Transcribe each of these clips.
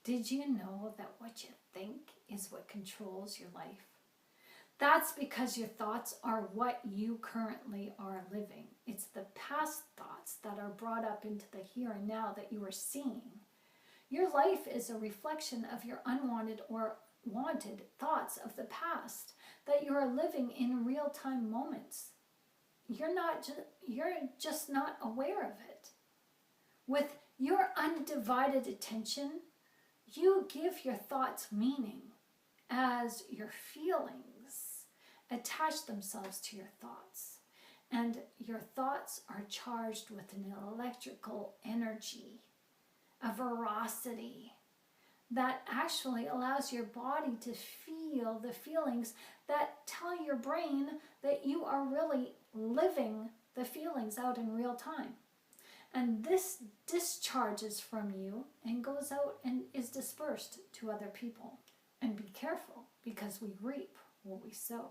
Did you know that what you think is what controls your life? That's because your thoughts are what you currently are living. It's the past thoughts that are brought up into the here and now that you are seeing. Your life is a reflection of your unwanted or wanted thoughts of the past that you are living in real-time moments. You're just not aware of it. With your undivided attention, you give your thoughts meaning as your feelings attach themselves to your thoughts. And your thoughts are charged with an electrical energy, a veracity that actually allows your body to feel the feelings that tell your brain that you are really living the feelings out in real time. And this discharges from you and goes out and is dispersed to other people. And be careful, because we reap what we sow.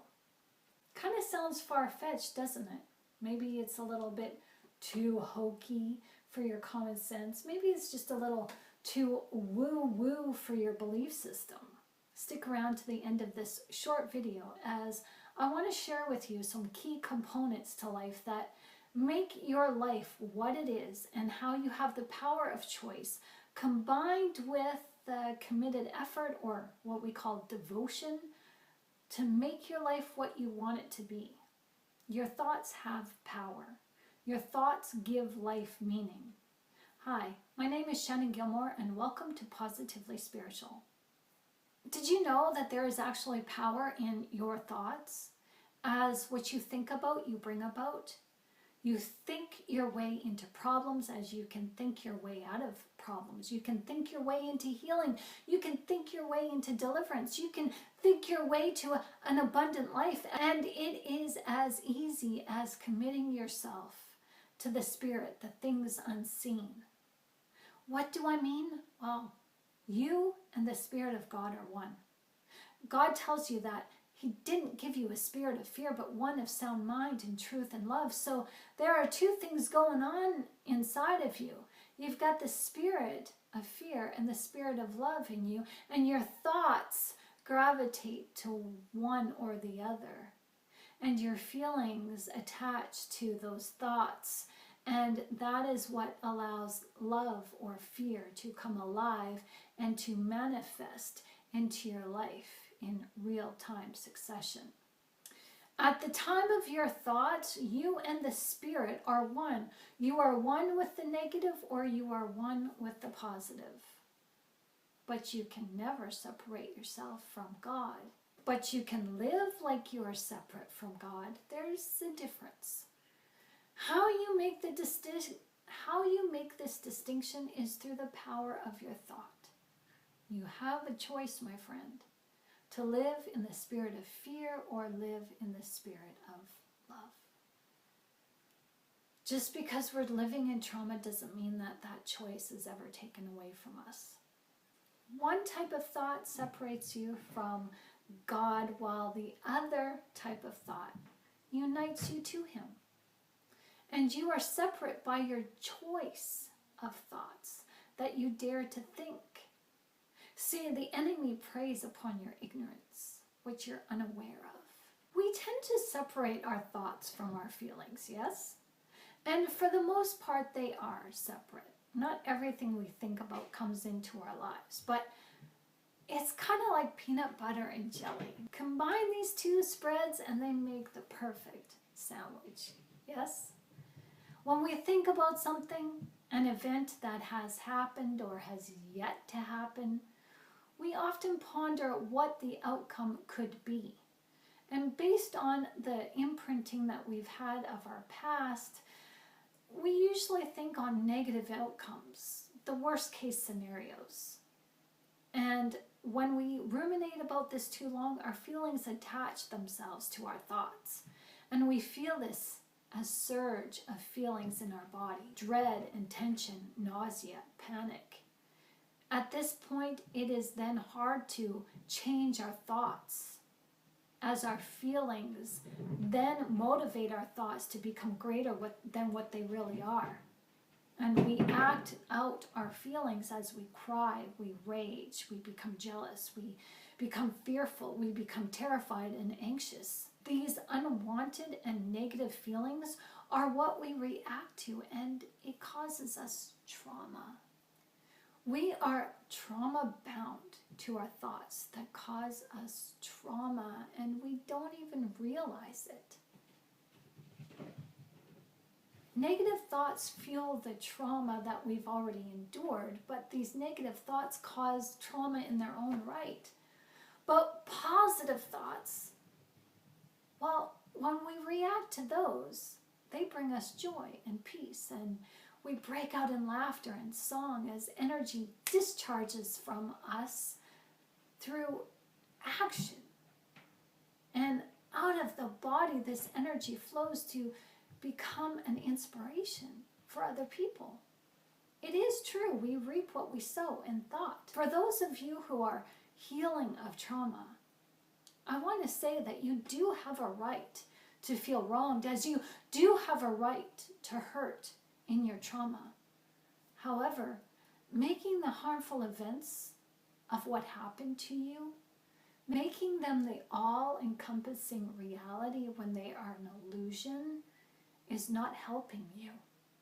Kind of sounds far-fetched, doesn't it? Maybe it's a little bit too hokey for your common sense. Maybe it's just a little too woo-woo for your belief system. Stick around to the end of this short video as I want to share with you some key components to life that make your life what it is and how you have the power of choice combined with the committed effort, or what we call devotion, to make your life what you want it to be. Your thoughts have power. Your thoughts give life meaning. Hi, my name is Shannon Gilmore and welcome to Positively Spiritual. Did you know that there is actually power in your thoughts? As what you think about, you bring about. You think your way into problems as you can think your way out of problems. You can think your way into healing. You can think your way into deliverance. You can think your way to an abundant life. And it is as easy as committing yourself to the Spirit, the things unseen. What do I mean? Well, you and the Spirit of God are one. God tells you that He didn't give you a spirit of fear, but one of sound mind and truth and love. So there are two things going on inside of you. You've got the spirit of fear and the spirit of love in you, and your thoughts gravitate to one or the other. And your feelings attach to those thoughts. And that is what allows love or fear to come alive and to manifest into your life in real-time succession. At the time of your thoughts, you and the Spirit are one. You are one with the negative, or you are one with the positive. But you can never separate yourself from God. But you can live like you are separate from God. There's a difference. How you make this distinction is through the power of your thought. You have a choice, my friend, to live in the spirit of fear or live in the spirit of love. Just because we're living in trauma doesn't mean that that choice is ever taken away from us. One type of thought separates you from God, while the other type of thought unites you to Him. And you are separate by your choice of thoughts that you dare to think. See, the enemy preys upon your ignorance, which you're unaware of. We tend to separate our thoughts from our feelings, yes? And for the most part, they are separate. Not everything we think about comes into our lives, but it's kind of like peanut butter and jelly. Combine these two spreads and they make the perfect sandwich, yes? When we think about something, an event that has happened or has yet to happen, we often ponder what the outcome could be. And based on the imprinting that we've had of our past, we usually think on negative outcomes, the worst case scenarios. And when we ruminate about this too long, our feelings attach themselves to our thoughts. And we feel this a surge of feelings in our body: dread and tension, nausea, panic. At this point, it is then hard to change our thoughts, as our feelings then motivate our thoughts to become greater than what they really are. And we act out our feelings as we cry, we rage, we become jealous, we become fearful, we become terrified and anxious. These unwanted and negative feelings are what we react to, and it causes us trauma. We are trauma bound to our thoughts that cause us trauma, and we don't even realize it. Negative thoughts fuel the trauma that we've already endured, but these negative thoughts cause trauma in their own right. But positive thoughts, well, when we react to those, they bring us joy and peace, and we break out in laughter and song as energy discharges from us through action. And out of the body, this energy flows to become an inspiration for other people. It is true, we reap what we sow in thought. For those of you who are healing of trauma, I want to say that you do have a right to feel wronged, as you do have a right to hurt in your trauma. However, making the harmful events of what happened to you, making them the all-encompassing reality when they are an illusion, is not helping you.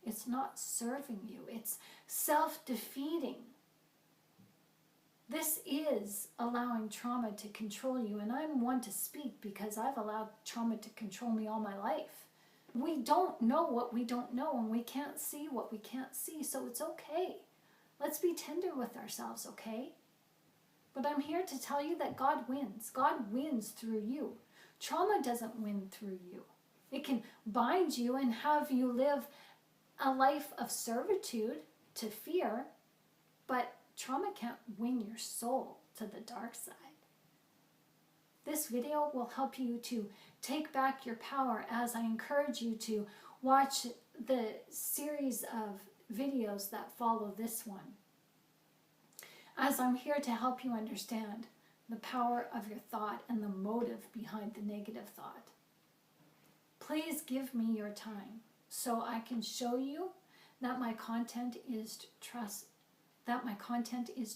It's not serving you. It's self-defeating. This is allowing trauma to control you, and I'm one to speak because I've allowed trauma to control me all my life. We don't know what we don't know, and we can't see what we can't see, so it's okay. Let's be tender with ourselves, okay? But I'm here to tell you that God wins. God wins through you. Trauma doesn't win through you. It can bind you and have you live a life of servitude to fear, but trauma can't win your soul to the dark side. This video will help you to take back your power as I encourage you to watch the series of videos that follow this one, as I'm here to help you understand the power of your thought and the motive behind the negative thought. Please give me your time so I can show you that my content is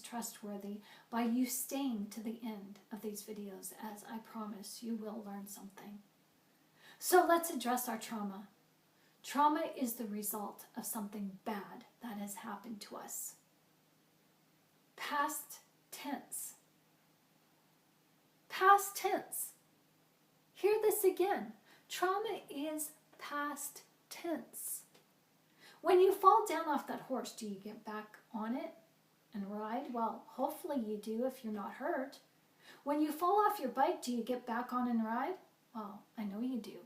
trustworthy by you staying to the end of these videos, as I promise you will learn something. So let's address our trauma. Trauma is the result of something bad that has happened to us. Past tense. Past tense. Hear this again. Trauma is past tense. When you fall down off that horse, do you get back on it and ride? Well, hopefully you do if you're not hurt. When you fall off your bike, do you get back on and ride? Well, I know you do,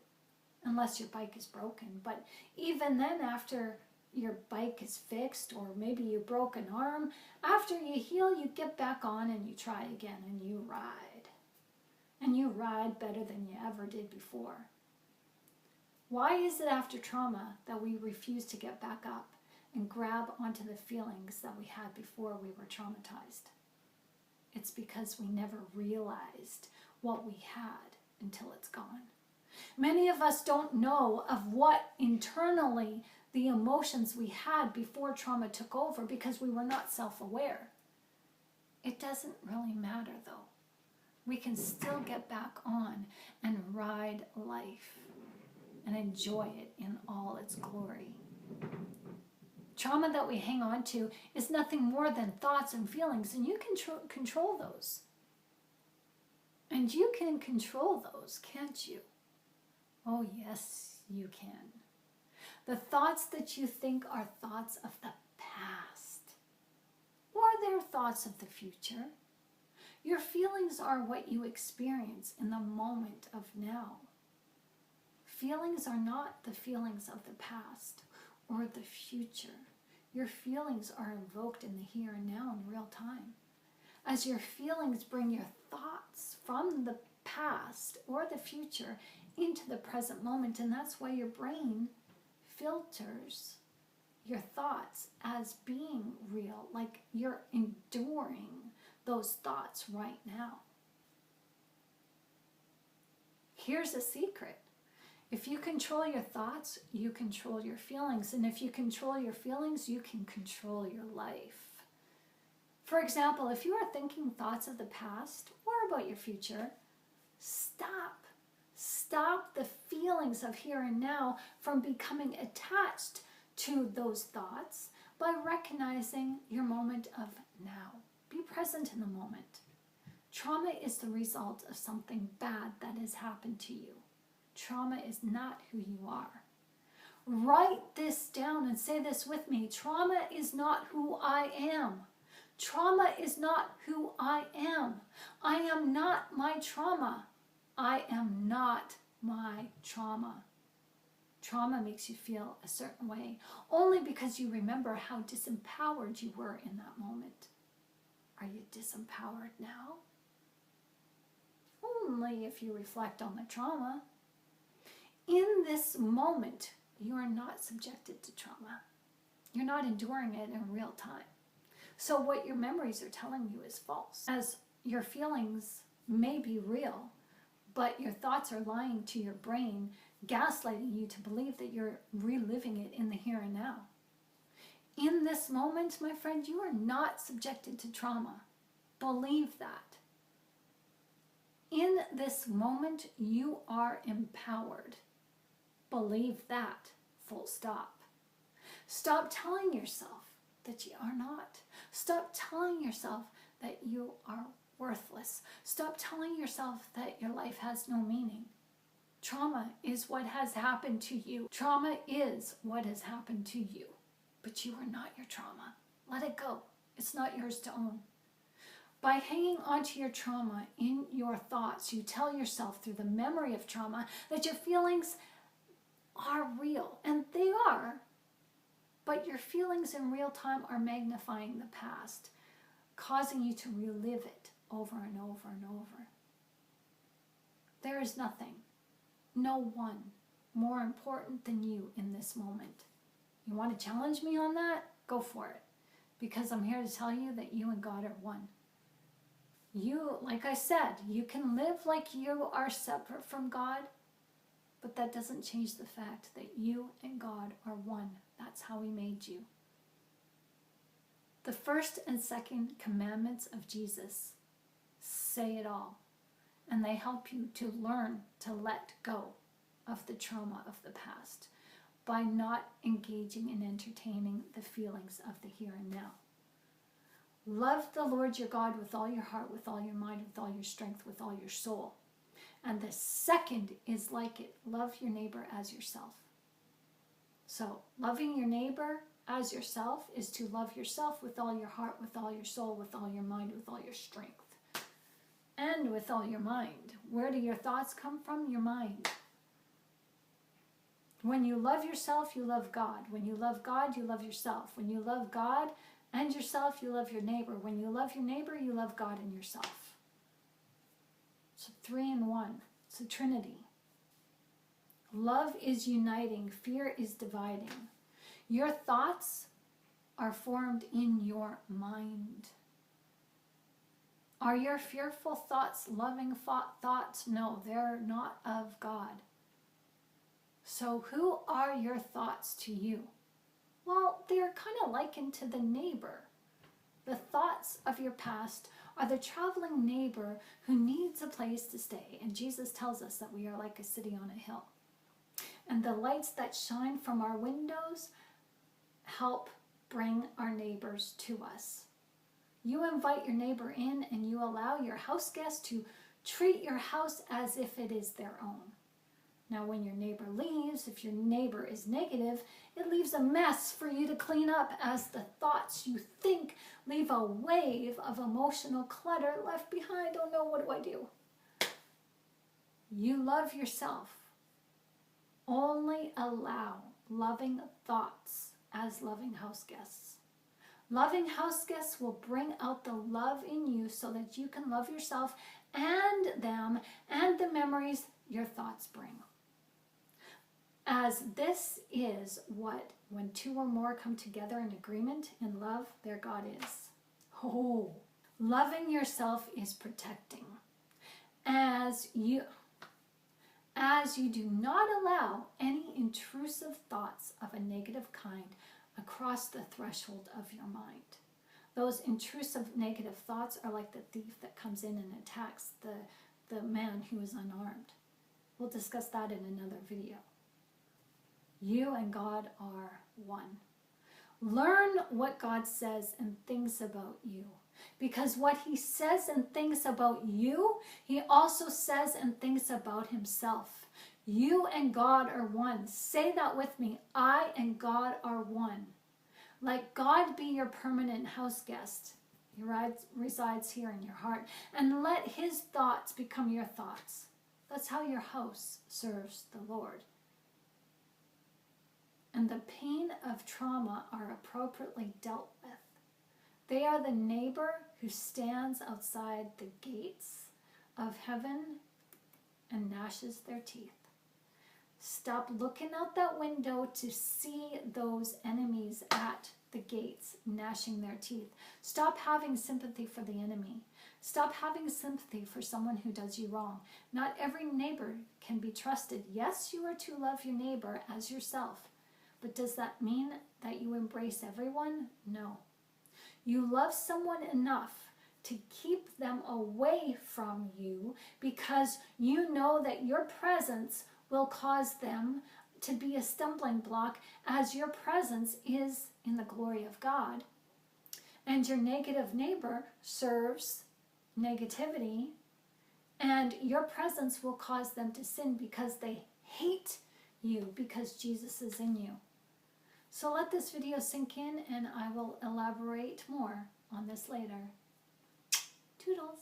unless your bike is broken. But even then, after your bike is fixed, or maybe you broke an arm, after you heal, you get back on and you try again and you ride. And you ride better than you ever did before. Why is it after trauma that we refuse to get back up and grab onto the feelings that we had before we were traumatized? It's because we never realized what we had until it's gone. Many of us don't know of what internally the emotions we had before trauma took over because we were not self-aware. It doesn't really matter though. We can still get back on and ride life and enjoy it in all its glory. Trauma that we hang on to is nothing more than thoughts and feelings, and you can control those. And you can control those, can't you? Oh yes, you can. The thoughts that you think are thoughts of the past, or they're thoughts of the future. Your feelings are what you experience in the moment of now. Feelings are not the feelings of the past or the future. Your feelings are invoked in the here and now in real time. As your feelings bring your thoughts from the past or the future into the present moment, and that's why your brain filters your thoughts as being real, like you're enduring those thoughts right now. Here's a secret. If you control your thoughts, you control your feelings. And if you control your feelings, you can control your life. For example, if you are thinking thoughts of the past or about your future, stop. Stop the feelings of here and now from becoming attached to those thoughts by recognizing your moment of now. Be present in the moment. Trauma is the result of something bad that has happened to you. Trauma is not who you are. Write this down and say this with me. Trauma is not who I am. Trauma is not who I am. I am not my trauma. I am not my trauma. Trauma makes you feel a certain way only because you remember how disempowered you were in that moment. Are you disempowered now? Only if you reflect on the trauma. In this moment, you are not subjected to trauma. You're not enduring it in real time. So what your memories are telling you is false. As your feelings may be real, but your thoughts are lying to your brain, gaslighting you to believe that you're reliving it in the here and now. In this moment, my friend, you are not subjected to trauma. Believe that. In this moment, you are empowered. Believe that. Full stop. Stop telling yourself that you are not. Stop telling yourself that you are worthless. Stop telling yourself that your life has no meaning. Trauma is what has happened to you. Trauma is what has happened to you. But you are not your trauma. Let it go. It's not yours to own. By hanging onto your trauma in your thoughts, you tell yourself through the memory of trauma that your feelings are real. And they are. But your feelings in real time are magnifying the past, causing you to relive it over and over and over. There is nothing, no one more important than you in this moment. You want to challenge me on that? Go for it. Because I'm here to tell you that you and God are one. You, like I said, you can live like you are separate from God, but that doesn't change the fact that you and God are one. That's how He made you. The first and second commandments of Jesus say it all, and they help you to learn to let go of the trauma of the past by not engaging in entertaining the feelings of the here and now. Love the Lord your God with all your heart, with all your mind, with all your strength, with all your soul. And the second is like it. Love your neighbor as yourself. So, loving your neighbor as yourself is to love yourself with all your heart, with all your soul, with all your mind, with all your strength. And with all your mind. Where do your thoughts come from? Your mind. When you love yourself, you love God. When you love God, you love yourself. When you love God and yourself, you love your neighbor. When you love your neighbor, you love God and yourself. It's a 3 in 1. It's a trinity. Love is uniting. Fear is dividing. Your thoughts are formed in your mind. Are your fearful thoughts loving thoughts? No, they're not of God. So who are your thoughts to you? Well, they're kind of likened to the neighbor. The thoughts of your past are the traveling neighbor who needs a place to stay. And Jesus tells us that we are like a city on a hill. And the lights that shine from our windows help bring our neighbors to us. You invite your neighbor in and you allow your house guest to treat your house as if it is their own. Now, when your neighbor leaves, if your neighbor is negative, it leaves a mess for you to clean up as the thoughts you think leave a wave of emotional clutter left behind. Oh no, what do I do? You love yourself. Only allow loving thoughts as loving house guests. Loving house guests will bring out the love in you so that you can love yourself and them and the memories your thoughts bring. As this is what, when 2 or more come together in agreement in love, their God is. Oh, loving yourself is protecting. As as you do not allow any intrusive thoughts of a negative kind across the threshold of your mind. Those intrusive negative thoughts are like the thief that comes in and attacks the man who is unarmed. We'll discuss that in another video. You and God are one. Learn what God says and thinks about you. Because what he says and thinks about you, he also says and thinks about himself. You and God are one. Say that with me. I and God are one. Let God be your permanent house guest. He resides here in your heart. And let his thoughts become your thoughts. That's how your house serves the Lord. And the pain of trauma are appropriately dealt with. They are the neighbor who stands outside the gates of heaven and gnashes their teeth. Stop looking out that window to see those enemies at the gates gnashing their teeth. Stop having sympathy for the enemy. Stop having sympathy for someone who does you wrong. Not every neighbor can be trusted. Yes, you are to love your neighbor as yourself. But does that mean that you embrace everyone? No. You love someone enough to keep them away from you because you know that your presence will cause them to be a stumbling block, as your presence is in the glory of God. And your negative neighbor serves negativity, and your presence will cause them to sin because they hate you because Jesus is in you. So let this video sink in, and I will elaborate more on this later. Toodles.